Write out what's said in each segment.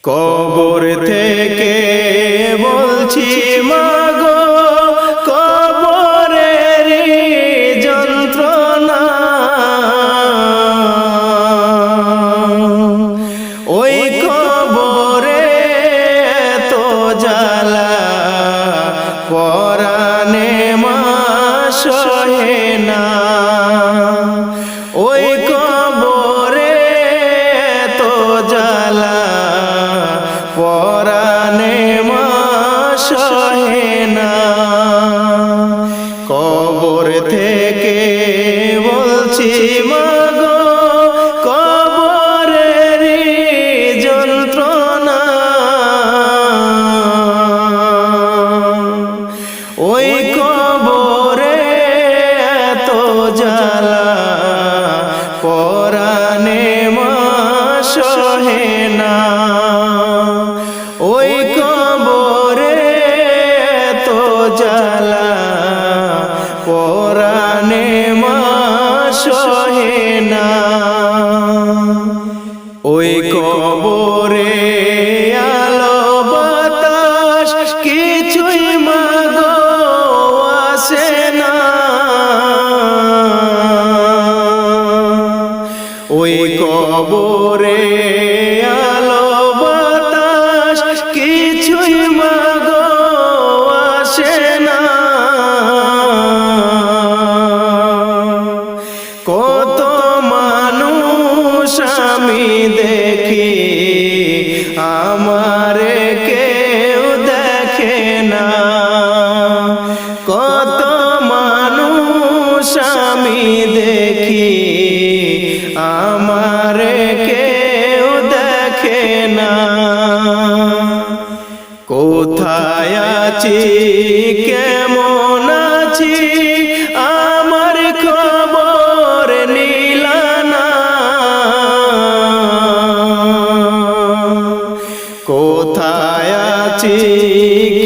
কবর থেকে বলছি মাগো, কবরের যন্ত্রণা, ওই কবরে তো জ্বালা পরাণে মা সহে না। ওই কবরে তো জ্বালা পরাণে মা সহে না। কবর থেকে বলছি মাগো, কবরের যন্ত্রণা, ওই কবরে তো জ্বালা পরাণে মা সহে না। ওই কবরে তো জ্বালা পরাণে মা সহে না। ওই কবরে আলো বাতাস কিছুই মাগো আসে না। ওই কবরে আলো বাতাস কিছুই মাগো আসে না। কত মানুষ আমি দেখি আমারে কেউ দেখে না। কত মানুষ আমি দেখি আমারে কেউ দেখে না। কোথায় আছি কেমন আছি আমার খবর নিলা না। কোথায় আছি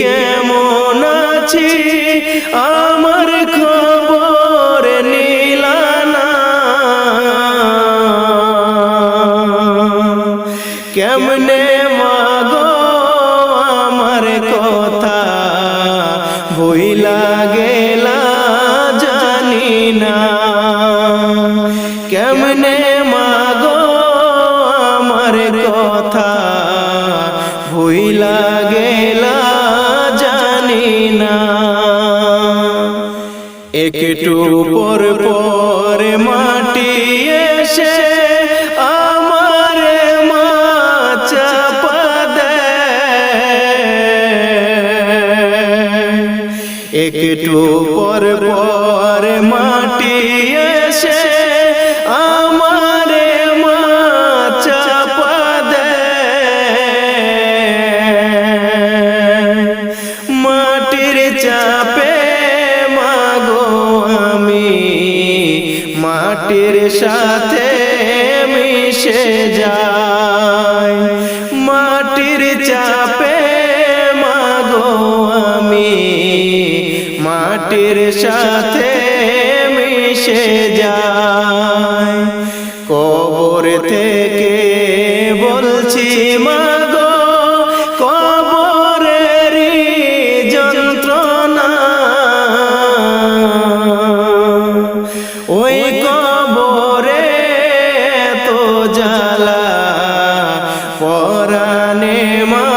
কেমন আছি আমার খবর নিলা না। কেমনে মাগো আমার কথা ভুইলা গেলা জানি না। কেমনে মাগো আমার কথা ভুইলা গেলা জানি না। একটু পর পর মাটি এসে আমারে মা চাপা দেয়। একটু পর পর মাটি এসে আমারে মা চাপা দেয়। মাটির চাপে মাগো আমি মাটির সাথে মিশে যাই। মাটির চাপে মাগো আমি মাটির সাথে মিশে যাই। কবর থেকে বলছি মাগো, কবরের যন্ত্রণা, ওই কবরে তো জ্বালা পরাণে মা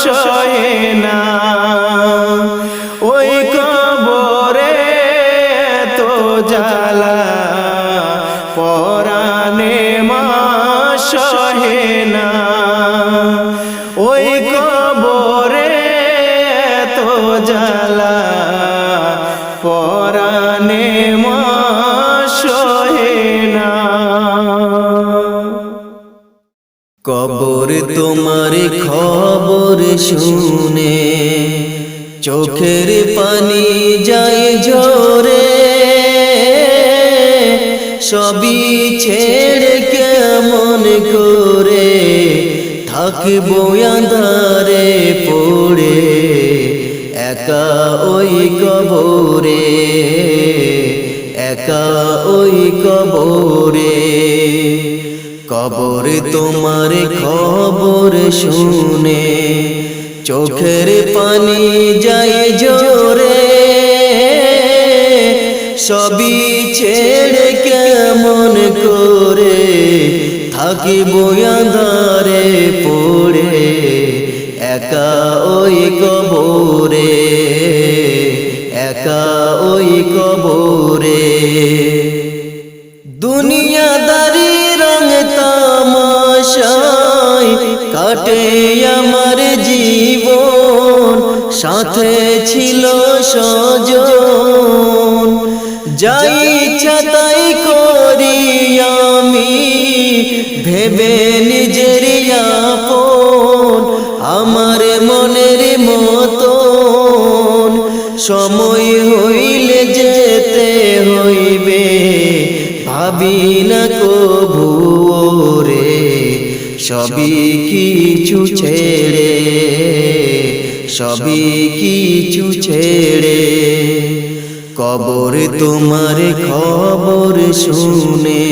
সহে না। ওই কবরে তো জ্বালা পরাণে মা সহে না। ওই কবরে তো জ্বালা পরাণে মা সহে না। কবর তোমার খবর শুনে চোখের পানি যায় ঝরে। সবই ছেড়ে কেমন করে থাকবো আঁধারে পড়ে একা ওই কবরে, একা ওই কবরে। কবর তোমার খবর শুনে চোখের পানি যায় জোরে, সবই ছেড়ে কেমন করে থাকিব আঁধারে পড়ে একা ওই কবরে, একা ওই কবরে। দুনিয়াদারি রং তামাশায় কাটে আমার জীবন, সাথে ছিল স্বজন, যাই ইচ্ছা তাই করি আমি ভেবে নিজের আপন, আমার মনের মতন সময় হইলে যেতে হইবে, ভাবি না কভু রে সবই কিছু ছেড়ে, সবই কিছু ছেড়ে। কবর তোমার খবর শুনে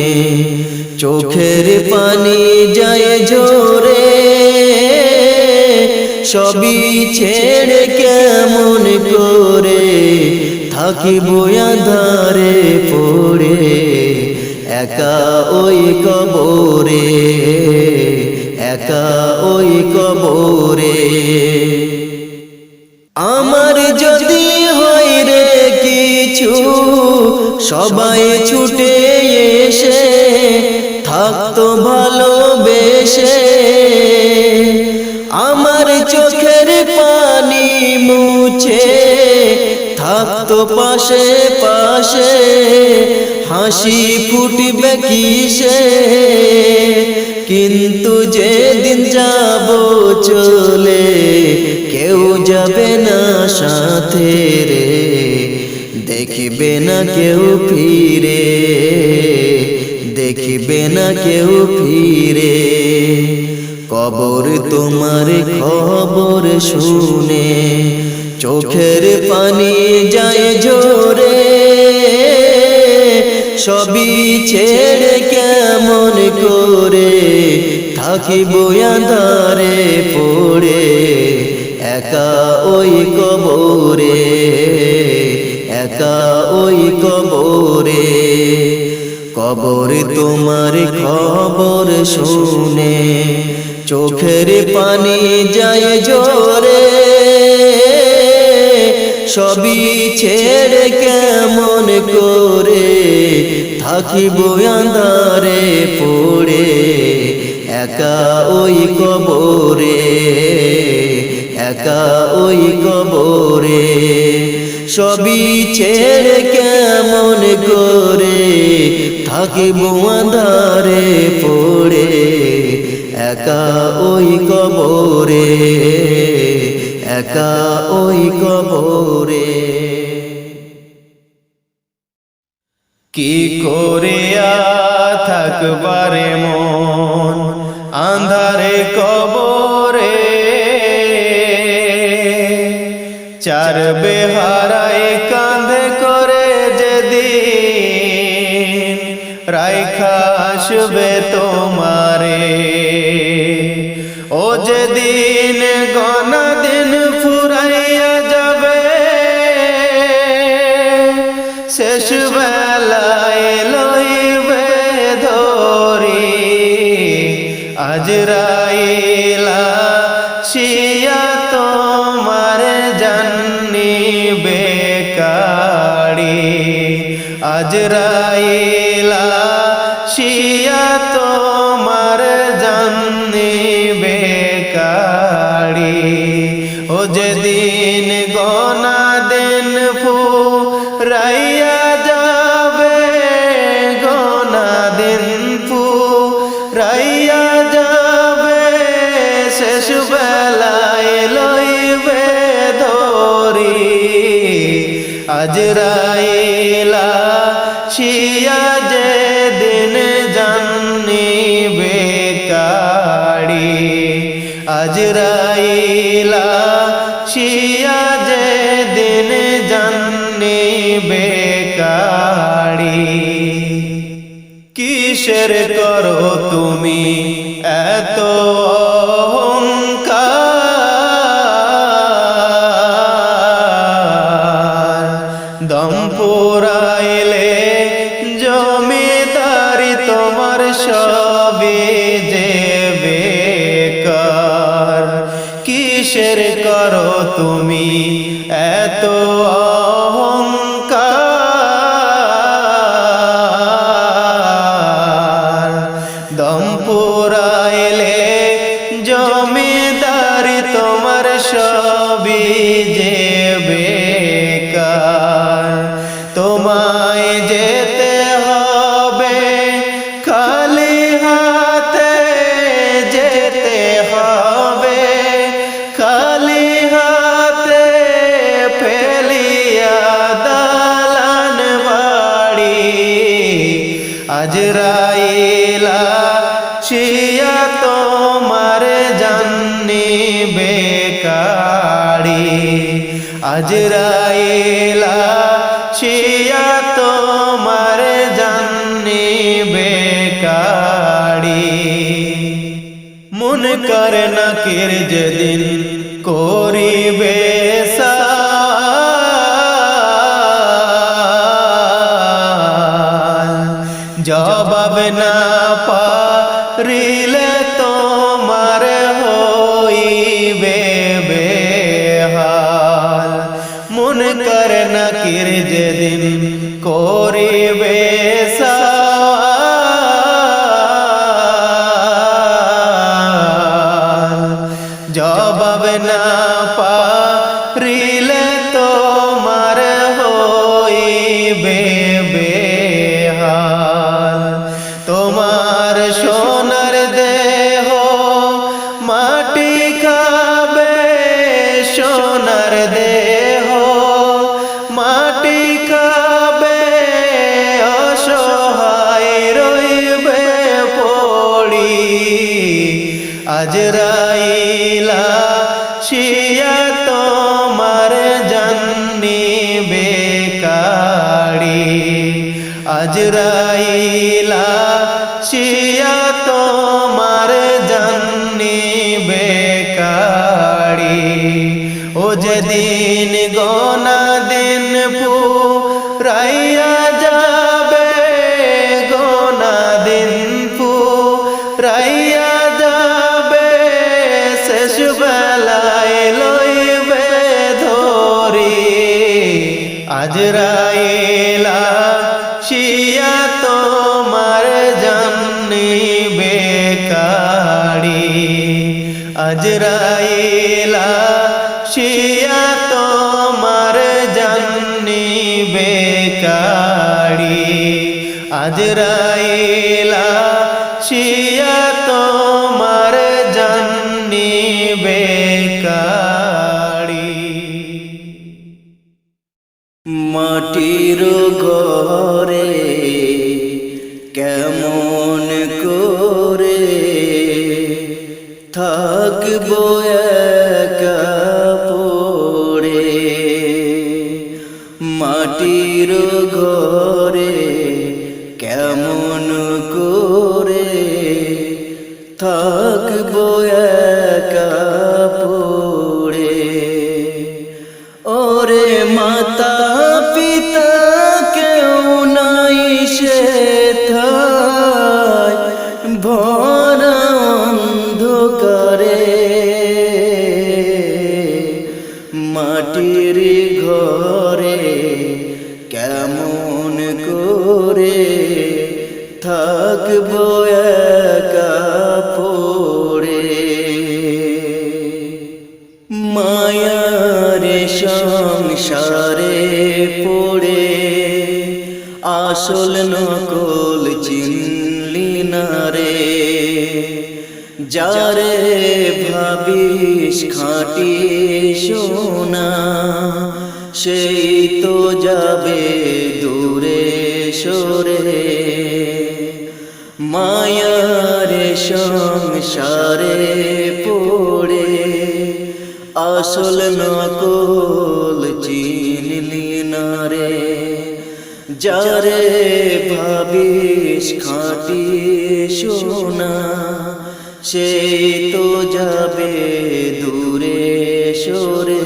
চোখের পানি যায় ঝরে, সবই ছেড়ে কেমন করে থাকিব আঁধারে পড়ে একা ওই কবরে, একা ওই কবরে। আমার যদি হয় রে কিছু সবাই ছুটে এসে থাকতো ভালোবেসে, আমার চোখের পানি মুছে থাকতো পাশে পাশে, হাসি ফুটবে কিসে, কিন্তু যেদিন যাব চলে কেউ যাবে না সাথে রে, দেখবে না কেউ ফিরে, দেখবে না কেউ ফিরে। কবর তোমার খবর শুনে চোখের পানি যায় ঝরে, সবই ছেড়ে কেমন করে থাকিব আঁধারে পড়ে একা ওই কবরে, একা ওই কবরে। কবর তোমার খবর শুনে চোখের পানি যায় ঝরে, সবই ছেড়ে কেমন করে থাকিব আঁধারে পড়ে একা ওই কবরে, একা ওই কবরে। সবই ছেড়ে কেমন করে থাকিব আঁধারে পড়ে একা ওই কবরে, একা ওই কবরে। কি করে থাকবারে মন আন্ধারে কবরে, চার বেহারায় কাঁধে করে যেদিন রাইখা আসবে তোমারে, ও যেদিন গনা দিন ফুরাইয়া যাবে, শেষ বেলায় লইবে ধরি আজরাইলা শিয়া তোমার জান্নি বেকারি, আজরাইলা শিয়া তোমার জান্নি বেকারি, ও যেদিন গনা দিন ফুরাইয়া যাবে, গনা দিন ফুরাইয়া যাবে, শেষ বেলায় লইবে ধরি আজরাইলা শিয়া যেদিন জান্নি বেকারি, আজরাইলা শিয়া যেদিন জান্নি বেকারি। কিসে কিসের করো তুমি এত অহংকার, দম পুরাইলে জমিদারি তোমার সবে যে বেকার। কিসের করো তুমি এত অহংকার, দম পুরাইলে জমিদারি তোমার সবই যে বেকার। তোমায় যেতে হবে খালি হাতে, যেতে হবে খালি হাতে, ফেলিয়া দালান বাড়ি। আজরাইলা শিয়া তোমার জান্নি বেকারি, আজরাইলা শিয়া তোমার জান্নি বেকারি। মুনকার নাকির যেদিন করিবে সাল, জবাব না পারিলে তোমার হইবে বেহাল। মুনকার নাকির যেদিন করিবে সাল, জবাব না পারিলে তোমার হইবে বেহাল। তোমার সোনার দেহ মাটি খাবে, সোনার দেহ মাটি খাবে, অসহায় রইবে পড়ি। আজরাইলা শিয়া তোমার জান্নি বেকারি, আজরাইলা শিয়া তোমার জান্নি বেকারি। ও যেদিন গোনা দিন পুরাইয়া যাবে, গোনা দিন পুরাইয়া যাবে, শেষ বেলায় লইবে ধরি। আজরাইলা শিয়া তোমার জান্নি বেকারি, আজরাইলা শিয়া তোমার জান্নি বেকারি, আজরাইলা শিয়া তোমার জান্নি বেকারি। মাটির ঘরে কেমন করে থাকবো একা পড়ে, মাটির ঘরে কেমন করে থাকবো একা পড়ে। ওরে মাতা পিতা কেউ নাই সেথায় ভরা অন্ধকারে, মাটির ঘরে কেমন করে থাকবো একা পড়ে। মায়ার সংসারে পড়ে আসল নকল চিনলি না রে, যারে ভাবিস খাঁটি সোনা সেই তো যাবে দূরে সরে। মায়ার সংসারে পড়ে আসল নকল চিনলি না রে, যারে ভাবিস খাঁটি সোনা সেই তো যাবে দূরে সরে।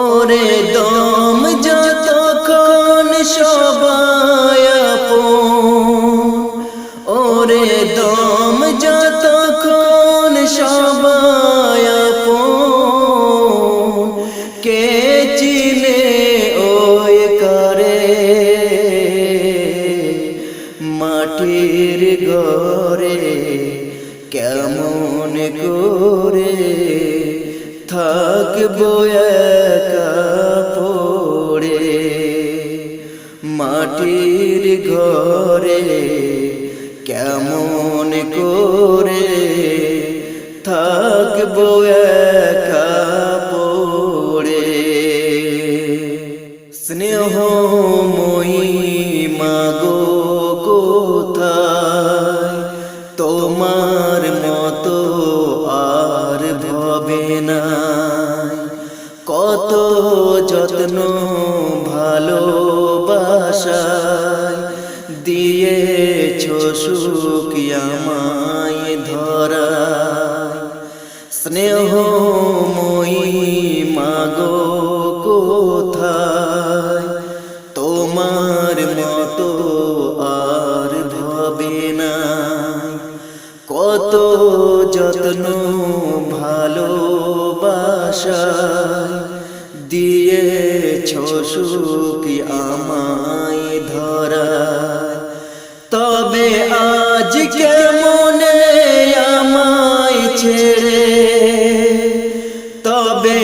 ওরে দম যতক্ষণ সবাই আপন, ওরে দম যতক্ষণ সবাই আপন, কে চিনে ওই করে মাটির ঘরে কেমন করে থাকবো একা পড়ে। মাটির ঘরে কেমন করে থাকবো একা পড়ে। স্নেহময়ী মাগো কোথায়, তোমার মতো আর ভবে না। কত যত্ন ভালোবাসায় দিয়েছো সুখ আমায় ধরায়। স্নেহময়ী মাগো কোথায়, তোমার মতো আর ভবে না। কত যত্ন ভালোবাসায় দিয়েছো সুখ আমায় ধরায়। তবে আজ কেমনে আমায় ছেড়ে, তবে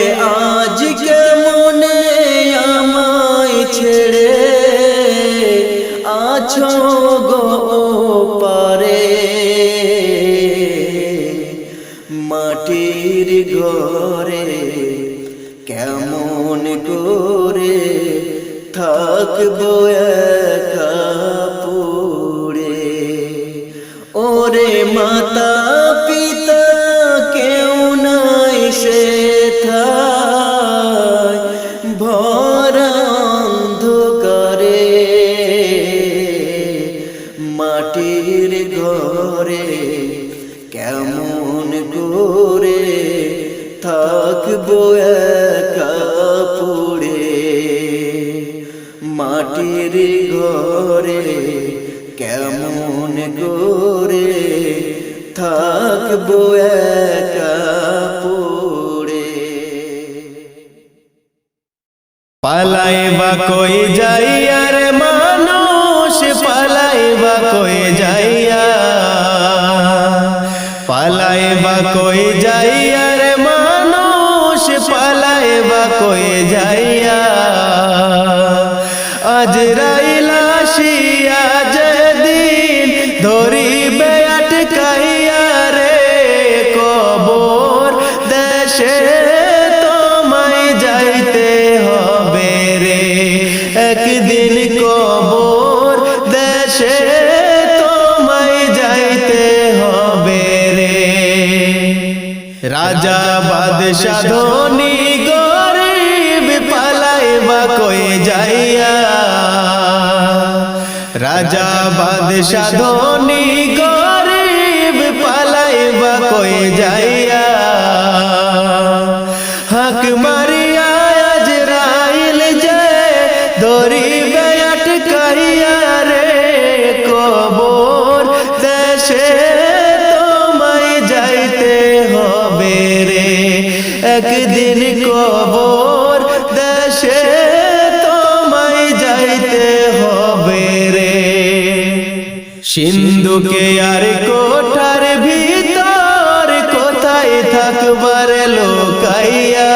আজ কেমনে আমায় ছেড়ে আছো গো পারে। মাটির ঘরে কেমন করে থাকবো একা পড়ে। ওরে মাতা পিতা কেউ নাই সেথায় ভরা অন্ধকারে। মাটির ঘরে কেমন করে থাকবো একা পড়ে। মাটির ঘরে কেমন করে থাকবো একা পড়ে। পালাইবা কই যাইয়া রে মানুষ, পালাইবা কই যাইয়া, পালাইবা কই যাইয়া রে মানুষ, পালাইবা কই যাইয়া। আজরাইল আসিয়া যেদিন ধরিবে আটকাইয়া রে কবর দেশে তোমায় যাইতে হবে রে। একদিন কবর দেশে তোমায় যাইতে হবে রে। রাজা বাদশা ধনী গরিব পালাইবা কই যাইয়া, রাজা বাদশা ধনী গরিব পালাইবা কই যাইয়া। হাক মারিয়া আজরাইল যে ধরিবে আটকাইয়া রে কবর দেশে তোমায় যাইতে হবে রে। একদিন কবর দেশে তোমায় যাইতে হবে রে। সিন্ধুকে আর কোঠার ভিতর কোথায় থাকবার লোকাইয়া।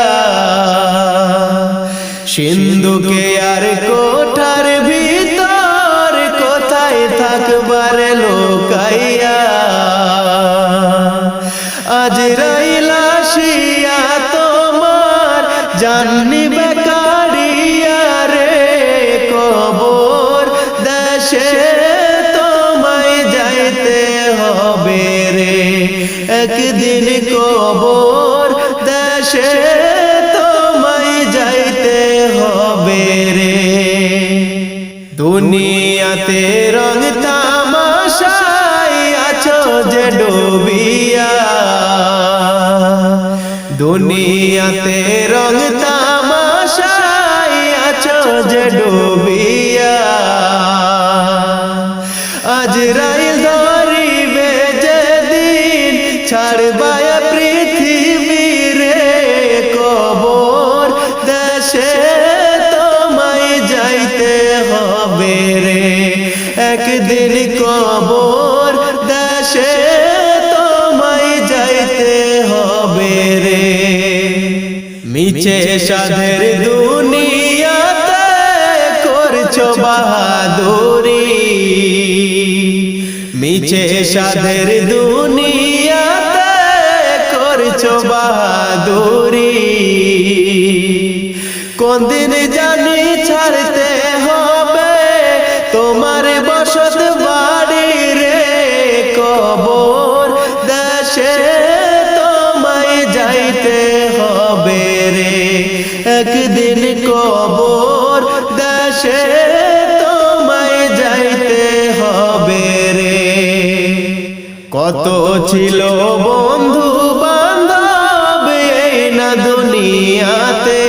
সিন্ধুকে আর কোঠার ভিতর কোথায় থাকবার লোকাইয়া। আজরাইল আসিয়া তোমার জান নিবে কাড়িয়া রে কবর দেশে তোমায় যাইতে হবে রে। একদিন কবর দেশে তোমায় যাইতে হবে রে। দুনিয়াতে রং তামাশায় আছো যে ডুবিয়া, দুনিয়াতে রং তামাশায় আছো যে ডুবিয়া। আজরাইল ধরিবে যেদিন ছাড়বা পৃথিবী রে, কবর দেশে তোমায় যাইতে হবে রে, একদিন কবর দেশে তোমায় যাইতে হবে রে। মিছে সাধের দুনিয়াতে করছো বাহাদুরি, মিছে সাধের দুনিয়াতে করছো বাহাদুরি। কোন দিন জানি ছাড়তে হবে তোমার বসত বাড়ি রে, কবর দেশে তোমায় যাইতে হবে রে, একদিন কবর দেশে তোমায় যাইতে হবে রে। কত ছিল বন্ধু বান্ধব এই না দুনিয়াতে,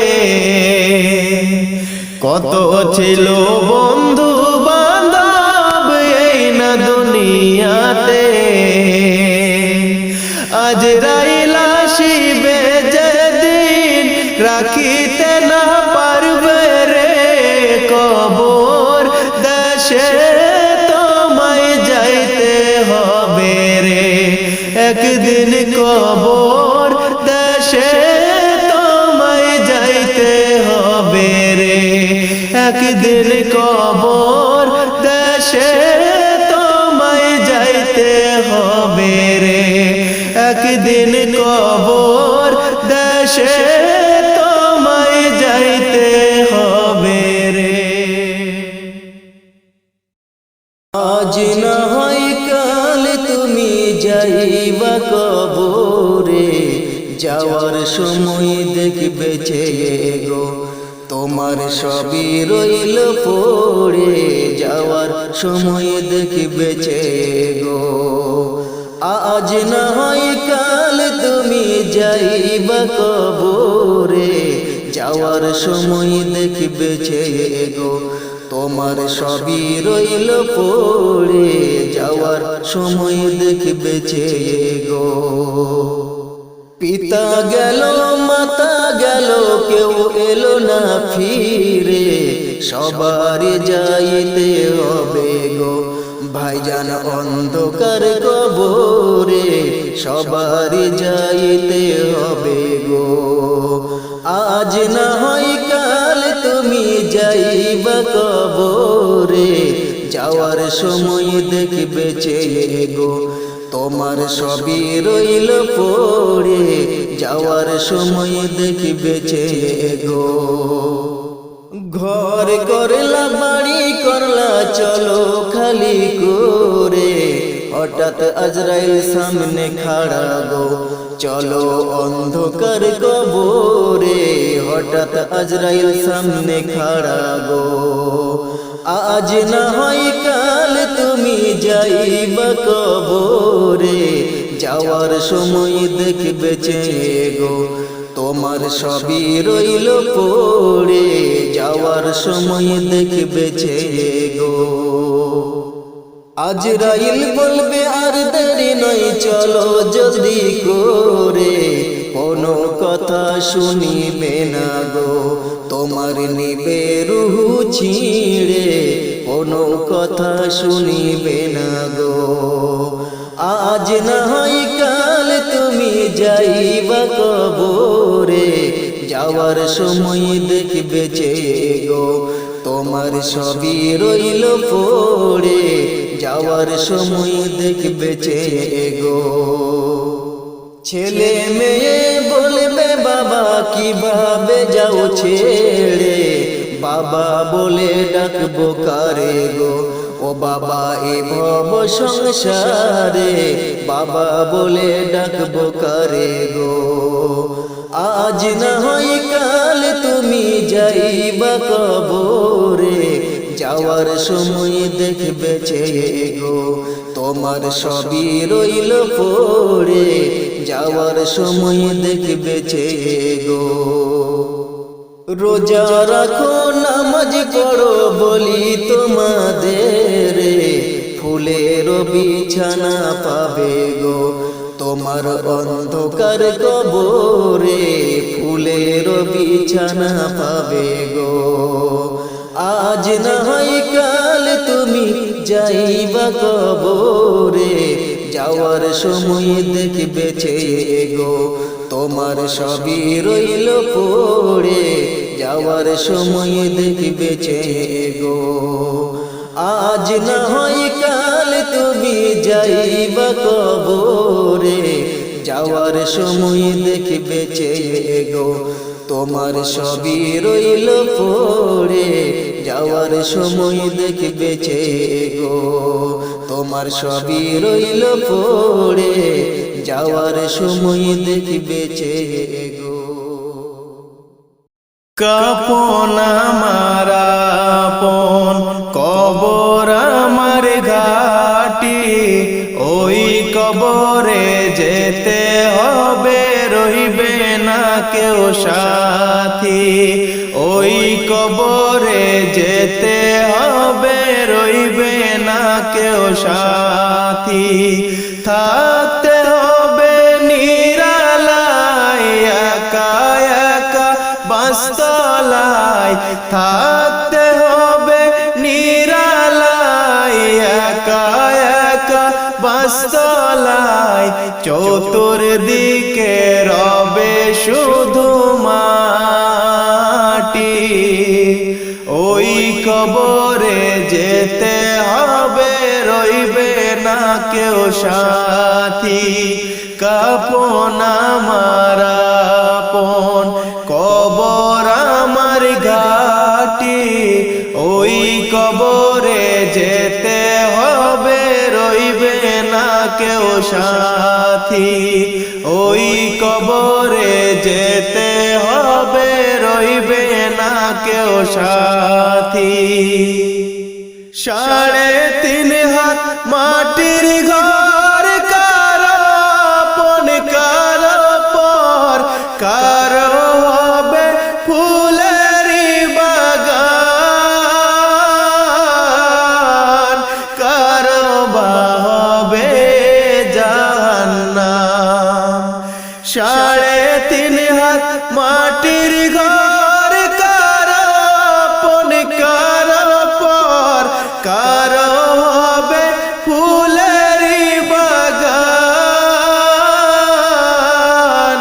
কত ছিল বন্ধু বান্ধব এই না দুনিয়াতে। আজরাইল আসিবে যেদিন রাখিতে না পারবে রে, কবর দেশে তোমায় যাইতে হবে রে, একদিন কবর দেশে তোমায় যাইতে হবে রে, একদিন কবর দেশে তোমায় যাইতে হবে রে, একদিন কবর দেশে তোমায় যাইতে হবে রে। আজ না হয় কাল তুমি যাইবা কবরে, যাওয়ার সময় দেখবে গো তোমার সবই রইল পড়ে, যাওয়ার সময় দেখবে গো। আজ না হয় কাল তুমি যাইবা কবরে, যাওয়ার সময় দেখবে গো তোমার সবই রইল পড়ে, যাওয়ার সময় দেখবে গো। পিতা গেল মাতা গেল কেউ এলো না ফিরে, সবার যাইতে হবে গো ভাইজান অন্ধকার কবরে, সবার যাইতে হবে গো। আজ না হয় কাল তুমি যাইবা কবরে, যাওয়ার সময় দেখবে গো তোমার সবই রইল পড়ে, যাওয়ার সময় দেখবে গো। ঘর করলা বাড়ি করলা চলো খালি করে, হঠাৎ আজরাইল সামনে খাড়া গো চলো অন্ধকার কবরে, হঠাৎ আজরাইল সামনে খাড়া গো। আজ না হয় কাল তুমি যাইবা কবরে, যাওয়ার সময় দেখবে গো তোমার সবই রইল পড়ে, যাওয়ার সময় দেখবে গো। আজরাইল বলবে আর দেরি নয় চলো জলদি করে, কোনো কথা শুনিবে না গো তোমার নিবে রুহু ছিঁড়ে, কোনো কথা শুনিবে না গো। আজ না হয় কাল তুমি যাইবা কবরে, যাওয়ার সময় দেখবে গো তোমার সবই রইল পড়ে, যাওয়ার সময় দেখবে গো। ছেলে মেয়ে বলবে বাবা কিভাবে যাও ছেড়ে, বাবা বলে ডাকবো কারে গো ও বাবা এ ভব সংসারে, বাবা বলে ডাকবো কারে গো। আজ না হয় কাল তুমি যাইবা কবরে, যাওয়ার সময় দেখবে চেয়ে গো তোমার সবই রইল পড়ে যাওয়ার সময় দেখবে চেয়ে গো রোজা রাখো নামাজ পড়ো বলি তোমাদের ফুলের বিছানা পাবে গো তোমার অন্ধকার কবরে ফুলের বিছানা পাবে গো আজ না হয় কাল তুমি যাইবা কবরে যাওয়ার সময় দেখবে চেয়ে গো তোমার সবই রইল পড়ে যাওয়ার সময় দেখবে চেয়ে গো আজ না হয় কাল তুমি যাইবা কবরে যাওয়ার সময় দেখবে চেয়ে গো তোমার সবই রইল পড়ে যাওয়ার সময় দেখবে চেয়ে গো তোমার সবই রইল পড়ে যাওয়ার সময় দেখবে চেয়ে গো কাপন আমার আপন কবর আমার ঘাটি ওই কবরে যেতে হবে রইবে না কেউ সাথী ওই কবরে যেতে হবে রইবে না কেউ সাথী থাকতে হবে নিরালায় একা একা বাসতলায় থাকতে হবে নিরালায় একা একা বাসতলায় চতুর্দিকে রবে শুধু মাটি ওই কবরে যেতে হবে রইবে না কেউ সাথী কাপন আমার আপন কবর আমার ঘাটি ওই কবরে যেতে হবে রইবে না কেউ সাথী ওই কবরে যেতে হবে রইবে না কেউ সাথী 3.5 হাত মাটির ঘর কারো আপন কারো পর কারো হবে ফুলেরি বাগান কারো বা হবে জাহান্নাম 3.5 হাত মাটির ঘর কারো আপন কারো পর কারো হবে ফুলেরি বাগান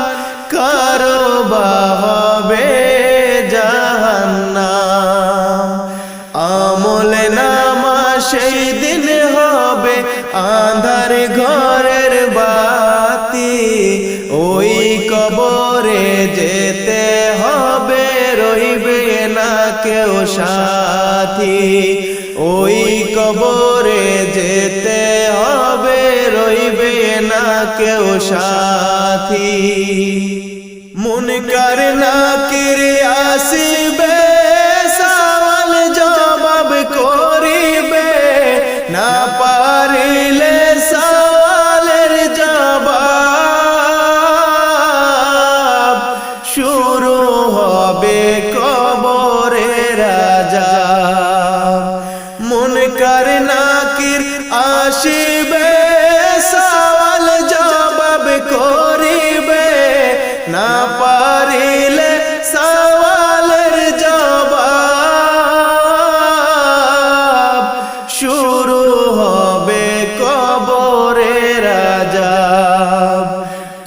কারো বা হবে জাহান্নাম আমল নামা সেই দিন হবে আঁধার ঘরের বাতি ওই কবরে যেতে হবে রইবে না কেউ সাথী ওই কবরে যেতে হবে রইবে না কেউ সাথী মুনকার নাকির আসিবে সওয়াল জবাব করিবে না পারিলে সওয়ালের জবাব শুরু হবে কবরের আযাব মুনকার নাকির আসিবে সওয়াল জবাব করিবে না পারিলে সওয়ালের জবাব শুরু হবে কবরের আযাব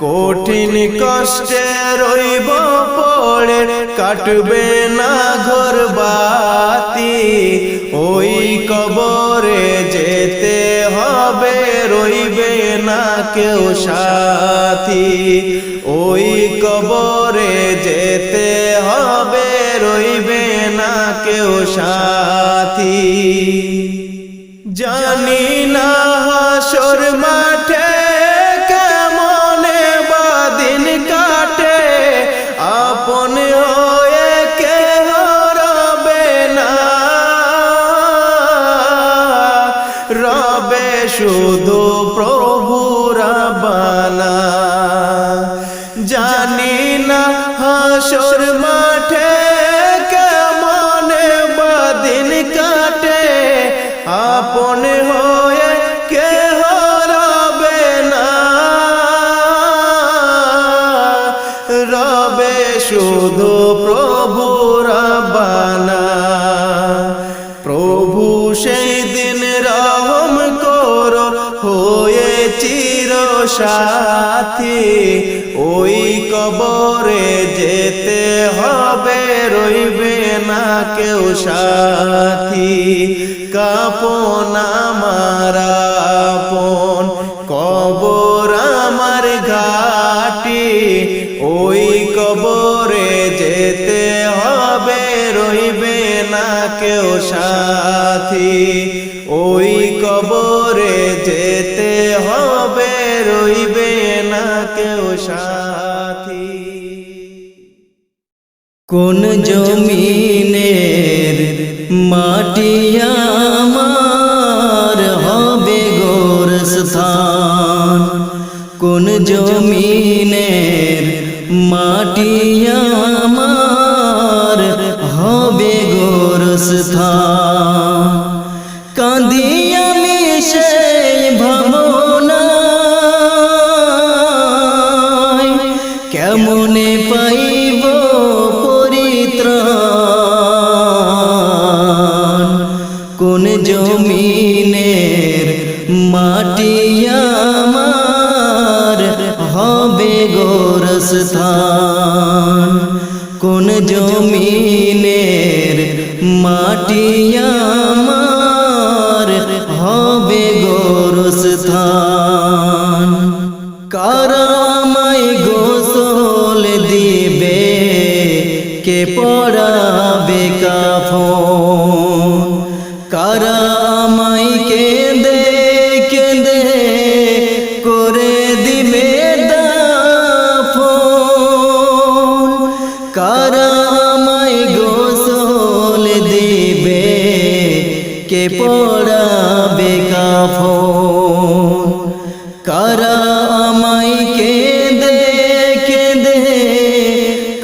কঠিন কষ্টে রইব পড়ে কাটবে না ঘর বাতি ওই কবরে যেতে হবে রইবে না কেউ সাথী ওই কবরে যেতে হবে রইবে না কেউ সাথী জানি না হাসর মাঠে কেমনে বাদিন কাটে আপন হয়ে কেহ রবে না জানি না হাসর মাঠে কেমনে বাদিন কাটে, আপন হয়ে কেহ রবে না, রবে শুধু প্রভু রাব্বানা। প্রভু সেই দিন রহম করো হয়ে চির সাথী, ওই কবরে যেতে হবে রইবে না কেউ সাথী। কাপন আমার আপন কবর আমার ঘাটি, ওই কবরে যেতে হবে রইবে না কেউ সাথী, ওই কবরে যেতে হবে রইবে না কেউ সাথী। কোন জমিনের মাটি আমার হবে গোরস্থান, কোন জমিনের মাটি আমার হবে গোরস্থান। কাঁদি আমি সেই ভাবনায়, কেমনে পাইব পরিত্রাণ। কোন জমিনের মাটি আমার হবে গোরস্থান, কোন জমিনের মাটি আমার হবে গোরস্থান। কারা আমায় গোসল দিবে, কে পরাবে কাফন, কারা আমায় কেঁদে কেঁদে করে দিবে দাফন, কারা আমায় গোসল দিবে, কে পরাবে কাফন, কারা আমায় কেঁদে কেঁদে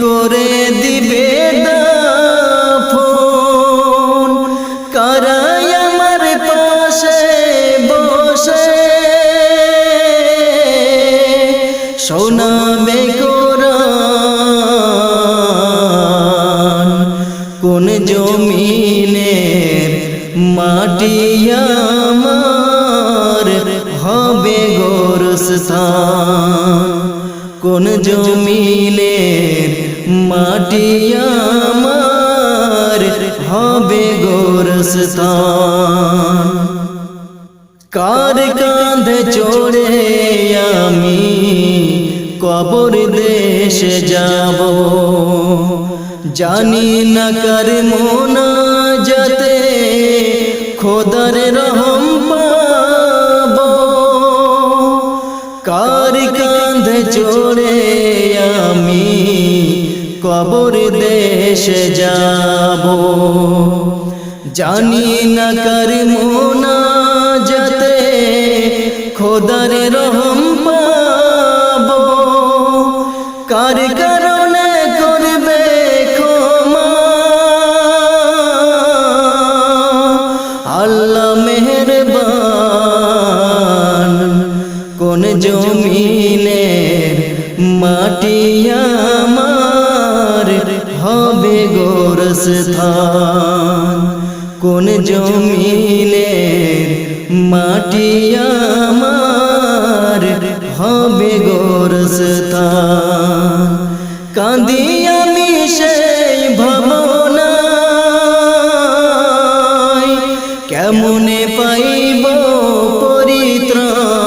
করে দিবে দাফন, কারা আমার পাশে বসে শোনাবে কোরআন। কোন জমিনের মাটি আমার হবে গোরস্থান, কোন জমিনের মাটি আমার হবে গোরস্থান। কার কাঁধে চড়ে আমি কবর দেশে যাব, জানি না কার মোনাজাতে খোদার রহম পাব। কার কাঁধে চড়ে আমি কবর দেশে যাব, জানি না কার মোনাজাতে খোদার রহম পাব। কার কারণে করবে ক্ষমা আল্লাহ মেহেরবান। কোন জমিনের মাটি আমার হবে গোরস্থান, কোন জমিনের মাটি আমার হবে গোরস্থান। কাঁদি আমি সেই ভাবনায়, কেমনে পাইব পরিত্রাণ।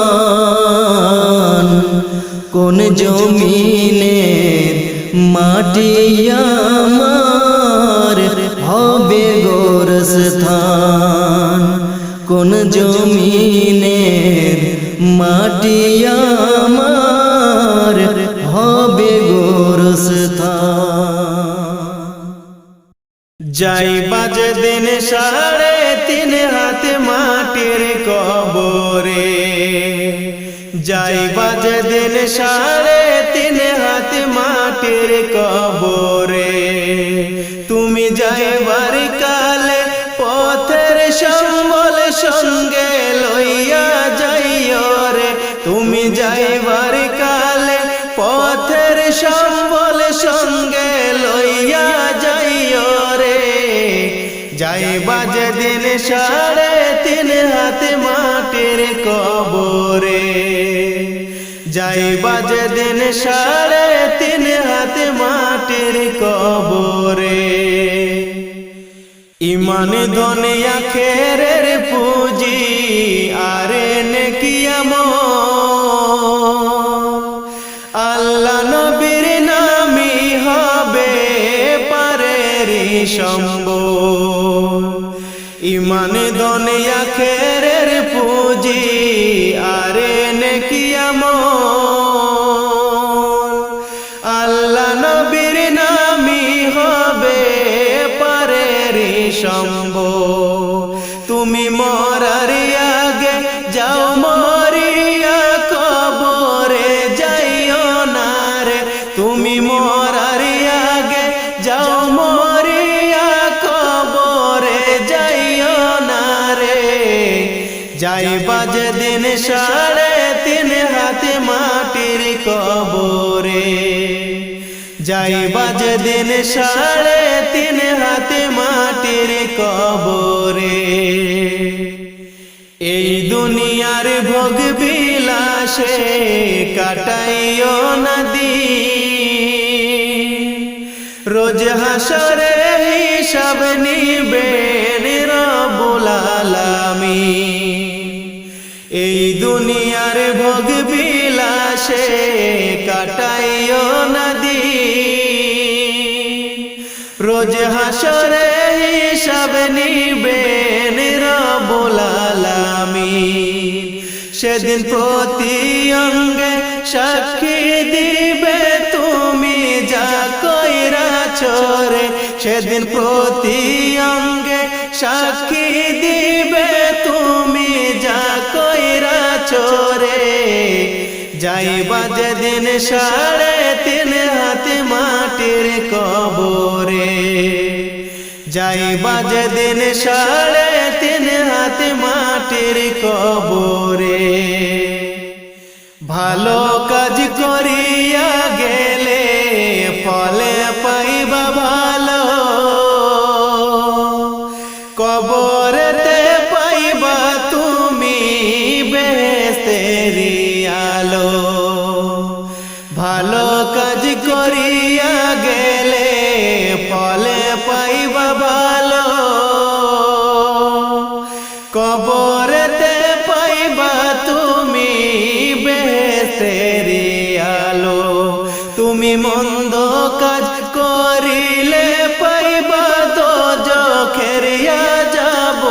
কোন জমিনের মাটি আমার হবে গোরস্থান, কোন জমিনের মাটি আমার হবে গোরস্থান। যাইবা যেদিন 3.5 হাত মাটির কবরে, যাইবা যেদিন 3.5 হাত মাটির কবরে। তুমি যাইবার কালে পথের সম্বল সঙ্গে লইয়া যাইও রে। তুমি যাইবার কালে পথের সম্বল সঙ্গে লইয়া যাইও রে। যাইবা যেদিন 3.5 হাত মাটির কবরে। যাইবা যেদিন 3.5 হাত মাটির কবরে। ইমান ধনে আখেরের পুঁজি আরে নেকি আমল, আল্লাহ নবীর নামই হবে পারেরি সম্বল। ইমান ধনে আখেরের পুঁজি আরে নেকি আমল, আল্লাহ নবীর নামই হবে পারেরি সম্বল। তুমি মরার আগে যাও মরিয়া কবরে যাইও না রে। তুমি মরার আগে যাও মরিয়া কবরে যাইও না রে। যাইবা যেদিন 3.5 হাত মাটির কবরে। যাইবা যেদিন 3.5 হাত মাটির কবরে। এই দুনিয়ার ভোগ বিলাসে কাটাইও না দিন, রোজ হাসরে হিসাব নিবেন রব্বুল আলামিন। এই দুনিয়ার ভোগ বিলাসে কাটাইও না দিন, রোজ হাসরে হিসাব নিবেন রব্বুল আলামিন। সেদিন প্রতি অঙ্গে সাক্ষী দিবে তুমি যা কইরাছো রে। সেদিন প্রতি অঙ্গে সাক্ষী দিবে তুমি যা কইরাছো রে। যাইবা যেদিন 3.5 হাত মাটির কবরে। যাইবা যেদিন 3.5 হাত মাটির কবরে। ভালো কাজ করিয়া গেলে ফলে পাইবা ভালো, কবরেতে পাইবা তুমি বেহেশতেরি আলো। ভালো কাজ করিয়া গেলে ফলে পাইবা ভালো, কবরেতে পাইবা তুমি বেহেশতেরি আলো। তুমি মন্দ কাজ করিলে পাইবা দোজখের আযাব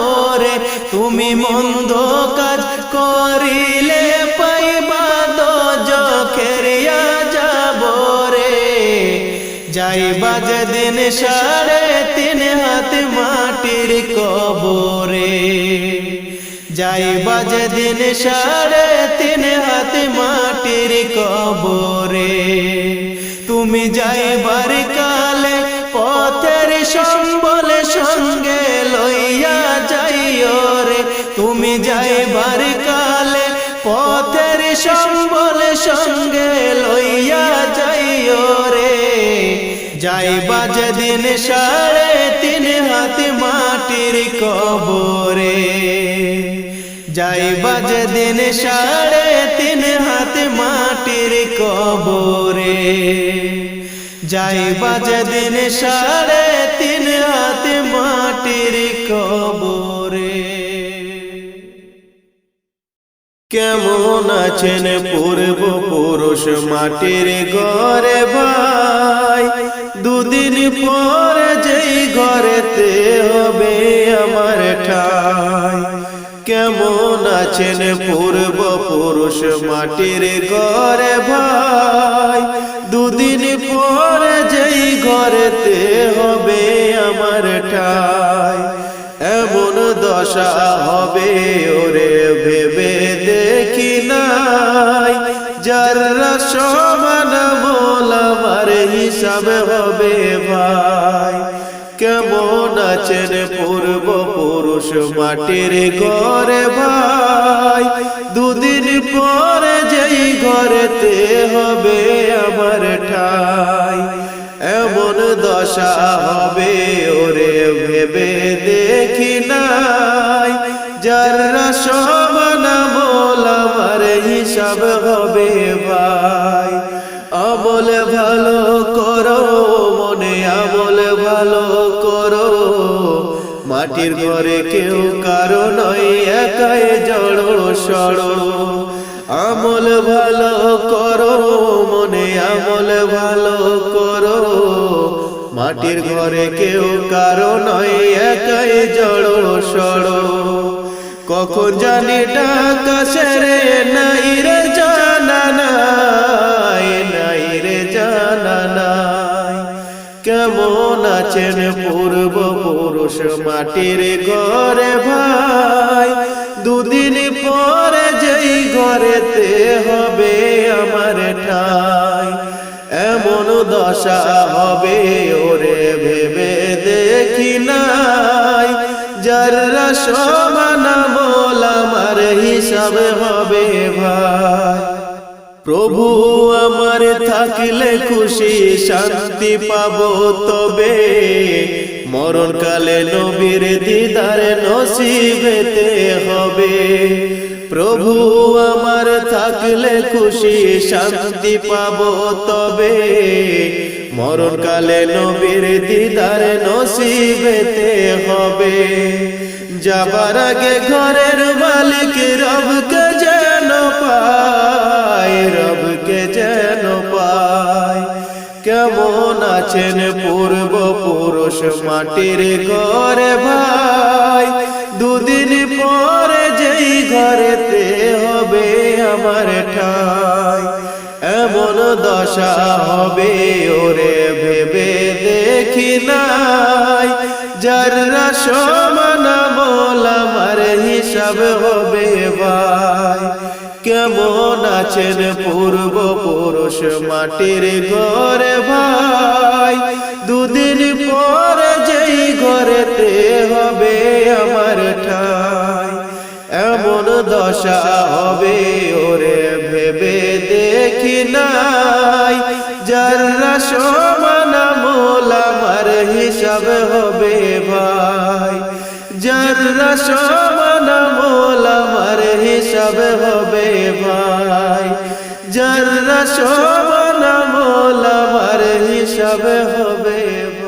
রে। তুমি মন্দ কাজ করিলে পাইবা দোজখের আযাব রে। যাইবা যেদিন 3.5 হাত মাটির কবরে। যাইবা যেদিন 3.5 হাত মাটির কবরে। তুমি যাইবার কালে পথের সম্বল সঙ্গে লইয়া যাইও রে। তুমি যাইবার কালে পথের সম্বল সঙ্গে লইয়া যাইও রে। যাইবা যেদিন 3.5 হাত মাটির কবরে। যাইবা যেদিন 3.5 হাত মাটির কবরে। যাইবা যেদিন 3.5 হাত মাটির কবরে। কেমন আছেন পূর্বপুরুষ মাটির ঘরে ভাই? দুদিন পর যেই ঘরেতে হবে আমার ঠাই। কেমন আছেন পূর্বপুরুষ মাটির ঘরে ভাই? দুদিন পর যেই ঘরেতে হবে আমার ঠাই। এমন দশা হবে ওরে ভেবে দেখি নাই, যারা সমান আমল আমার হিসাব হবে ভাই। কেমন আছেন পূর্বপুরুষ মাটির ঘরে ভাই, দুদিন পরে যেই ঘরেতে হবে আমার ঠাই। এমন দশা হবে ওরে ভেবে দেখি নাই, যারা সমান আমল আমার হিসাব হবে ভাই। আমল ভালো করো মনে আমল ভালো করো, মাটির ঘরে কেউ কারো নয় একাই জড়ো সড়ো। আমল ভালো করো মনে আমল ভালো করো, মাটির ঘরে কেউ কারো নয় একাই জড়ো সড়ো। কখন জানি ডাকা সেরে নাই রে জানা নাই, নাই রে জানা নাই। কেমন আছেন পূর্বপুরুষ মাটির ঘরে ভাই, দুদিন পরে যেই ঘরেতে হবে আমার ঠাই। এমন দশা হবে ওরে ভেবে দেখি নাই, যারা সমান আমল আমার হিসাব হবে ভাই। প্রভু আমার থাকলে খুশি শান্তি পাবো তবে, মরণকালে নবীর দিদার নসিবেতে হবে। প্রভু আমার থাকলে খুশি শান্তি পাবো তবে, মরণকালে নবীর দিদার নসিবেতে হবে। যাবার আগে ঘরের মালিক রবকে যেন পায়, রবকে যেন পায়। কেমন আছেন পূর্বপুরুষ মাটির ঘরে ভাই, দুদিন পরে যেই ঘরেতে হবে আমার ঠাই। এমন দশা হবে ওরে ভেবে দেখি নাই, যারা সমান আমল আমার হিসাব হবে ভাই। কেমন আছেন পূর্বপুরুষ মাটির ঘরে ভাই, দুদিন পরে যেই ঘরেতে হবে আমার ঠাই। এমন দশা হবে ওরে ভেবে দেখি নাই, যারা সমান আমল আমার হিসাব হবে ভাই। যারা সমান আমল আমার হিসাব হবে ভাই, যারা সমান আমল আমার হিসাব হবে ভাই।